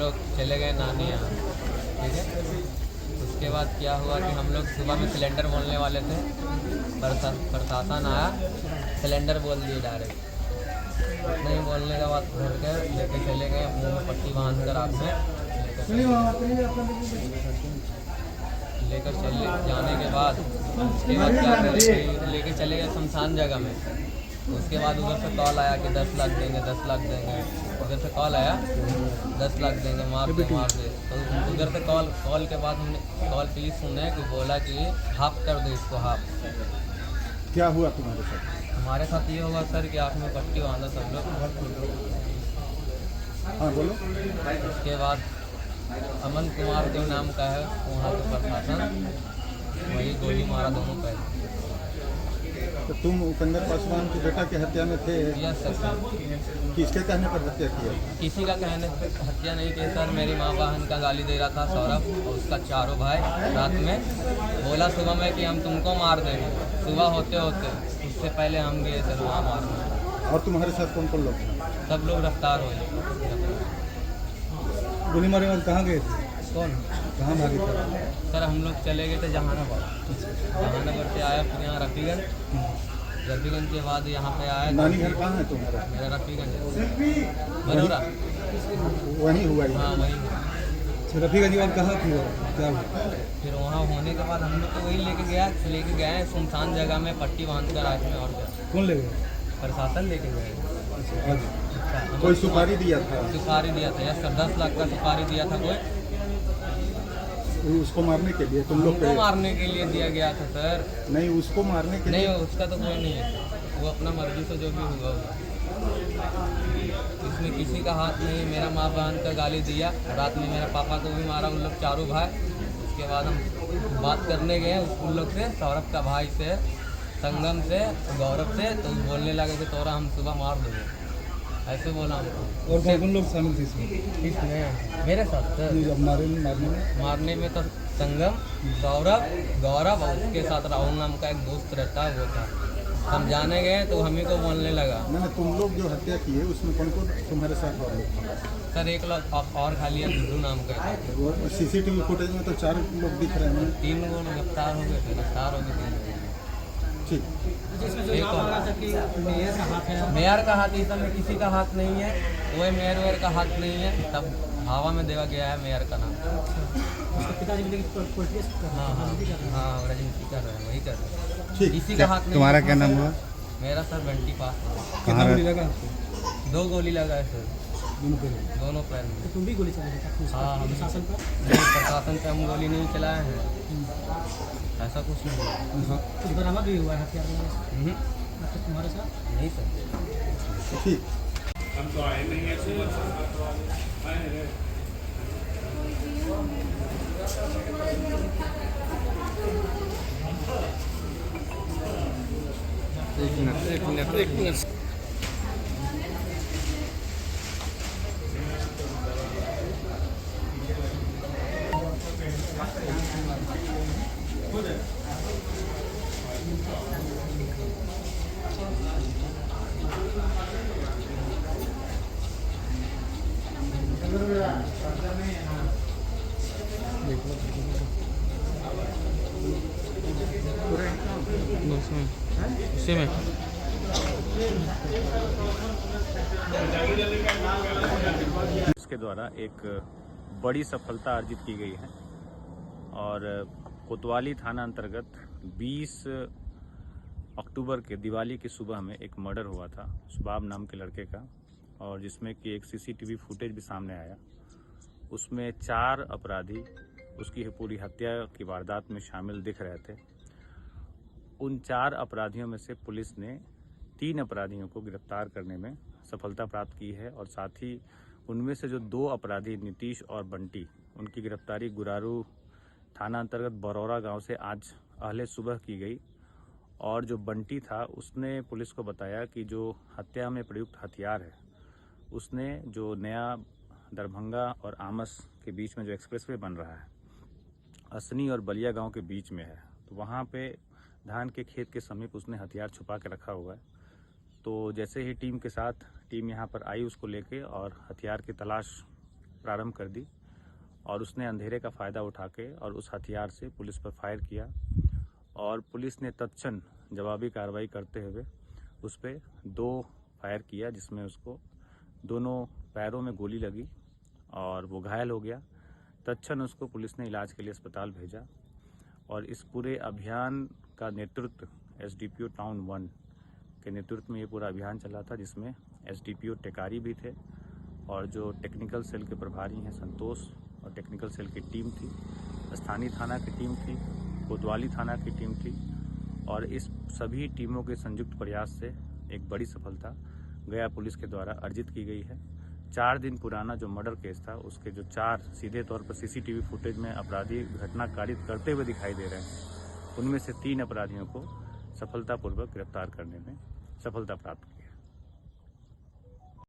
लोग चले गए नानी यहाँ, ठीक है। उसके बाद क्या हुआ कि हम लोग सुबह में सिलेंडर बोलने वाले थे, प्रशासन आया, सिलेंडर बोल दिए डायरेक्ट। नहीं बोलने के बाद घर के लेके चले गए, मुँह में पट्टी बांध कर आँख में लेकर चले जाने के बाद उसके बाद क्या करे, लेके चले गए शमशान जगह में। उसके बाद उधर से कॉल आया कि 10 लाख देंगे, 10 लाख देंगे। उधर से कॉल आया 10 लाख देंगे, मार दे मार दे। तो उधर से कॉल के बाद हमने कॉल पे ये सुने कि बोला कि हाफ कर दो इसको, हाफ। क्या हुआ तुम्हारे साथ? हमारे साथ ये होगा सर कि आँख में पट्टी बांधा सब लोग। हाँ बोलो। उसके बाद अमन कुमार जो नाम का है वहाँ के प्रशासन, वही गोली मारा दोनों पैर। तो तुम उपेंद्र पासवान के बेटा की हत्या में थे? Yes sir. किसके कहने पर हत्या किया? किसी का कहने पर हत्या नहीं की सर। मेरी माँ बहन का गाली दे रहा था सौरभ और उसका चारों भाई। रात में बोला सुबह में कि हम तुमको मार देंगे। सुबह होते होते उससे पहले हम गए सर वहाँ मारने। और तुम्हारे साथ कौन कौन लोग थे? सब लोग गिरफ्तार हुए। गोली मारे वाले कहाँ गए थे? कौन? कहाँ भागे थे? सर हम लोग चले गए थे जहानाबाद। जहानाबाद से आया फिर यहाँ रफीगंज के बाद यहाँ पे आया। नानी घर कहाँ है तुम्हारा? मेरा रफीगंज मनोरा वहीं हुआ है? हाँ वही। रफीगंज के बाद कहाँ थी? क्या हुआ? फिर वहाँ होने के बाद हम लोग तो वही लेके गए सुनसान जगह में पट्टी बांध कर आँख में। और क्या? कौन ले गए? प्रशासन लेके गए। कोई सुपारी दिया था? सुपारी दिया था यस सर, 10 लाख का सुपारी दिया था कोई। उसको मारने के लिए तुम लोग? को मारने के लिए दिया गया था सर। नहीं, उसको मारने के लिए नहीं, उसका तो कोई नहीं है, वो अपना मर्जी से जो भी हुआ। इसमें किसी का हाथ नहीं। मेरा माँ बहन का गाली दिया, रात में मेरा पापा को भी मारा, उन लोग चारों भाई। उसके बाद हम बात करने गए उन लोग से, सौरभ का भाई से, संगम से, गौरव से। तो बोलने लगे कि तोरा हम सुबह मार देंगे, ऐसे बोला हमको। और कौन लोग शामिल थे इसमें? मेरे साथ सर मारने में तो संगम, सौरभ, गौरव और उसके साथ राहुल नाम का एक दोस्त रहता है, वो था। समझाने गए तो हम ही को बोलने लगा। मैंने तुम लोग जो हत्या की है उसमें कौन कौन तुम्हारे साथ और लोग? सर एक लोग और खाली है, गुड्डू नाम का। वो सीसीटीवी फुटेज में तो 4 लोग दिख रहे हैं। 3 लोग गिरफ्तार हो गए थे, ठीक। मेयर का हाथ इस में किसी का हाथ नहीं है, वो मेयर का हाथ नहीं है, तब हवा में देवा गया है मेयर का नाम। हाँ राजनीति कर रहे हैं, वही कर रहे हैं। किसी का हाथ नहीं। तुम्हारा क्या नाम हुआ? मेरा सर बंटी पास। कितना गोली लगा? 2 गोली लगा है सर, दोनों पैर में। तुम भी गोली चला? हाँ, हम प्रशासन पर? नहीं, प्रशासन पे हम गोली नहीं चलाए हैं, ऐसा कुछ नहीं हुआ। कुछ बरामद भी हुआ है हथियार में तुम्हारे साथ? नहीं सर। ठीक। हम तो आए नहीं है सुबह से। एक मिनट। इसी में इसके द्वारा एक बड़ी सफलता अर्जित की गई है और कोतवाली थाना अंतर्गत 20 अक्टूबर के दिवाली की सुबह में एक मर्डर हुआ था सुबाब नाम के लड़के का, और जिसमें कि एक सीसीटीवी फुटेज भी सामने आया। उसमें 4 अपराधी उसकी पूरी हत्या की वारदात में शामिल दिख रहे थे। उन 4 अपराधियों में से पुलिस ने 3 अपराधियों को गिरफ्तार करने में सफलता प्राप्त की है, और साथ ही उनमें से जो 2 अपराधी नीतीश और बंटी, उनकी गिरफ्तारी गुरारू थाना अंतर्गत बरौरा गांव से आज अहले सुबह की गई। और जो बंटी था उसने पुलिस को बताया कि जो हत्या में प्रयुक्त हथियार है उसने जो नया दरभंगा और आमस के बीच में जो एक्सप्रेसवे बन रहा है, असनी और बलिया गांव के बीच में है, तो वहाँ पे धान के खेत के समीप उसने हथियार छुपा के रखा हुआ है। तो जैसे ही टीम यहाँ पर आई उसको लेके और हथियार की तलाश प्रारंभ कर दी और उसने अंधेरे का फ़ायदा उठा के और उस हथियार से पुलिस पर फायर किया और पुलिस ने तत्क्षण जवाबी कार्रवाई करते हुए उस पर 2 फायर किया, जिसमें उसको दोनों पैरों में गोली लगी और वो घायल हो गया। तत्क्षण उसको पुलिस ने इलाज के लिए अस्पताल भेजा और इस पूरे अभियान का नेतृत्व एसडीपीओ टाउन 1 के नेतृत्व में ये पूरा अभियान चला था, जिसमें एसडीपीओ टेकारी भी थे और जो टेक्निकल सेल के प्रभारी हैं संतोष और टेक्निकल सेल की टीम थी, स्थानीय थाना की टीम थी, कोतवाली थाना की टीम थी और इस सभी टीमों के संयुक्त प्रयास से एक बड़ी सफलता गया पुलिस के द्वारा अर्जित की गई है। 4 दिन पुराना जो मर्डर केस था उसके जो 4 सीधे तौर पर सीसीटीवी फुटेज में अपराधी घटना कारित करते हुए दिखाई दे रहे हैं, उनमें से 3 अपराधियों को सफलतापूर्वक गिरफ्तार करने में सफलता प्राप्त की।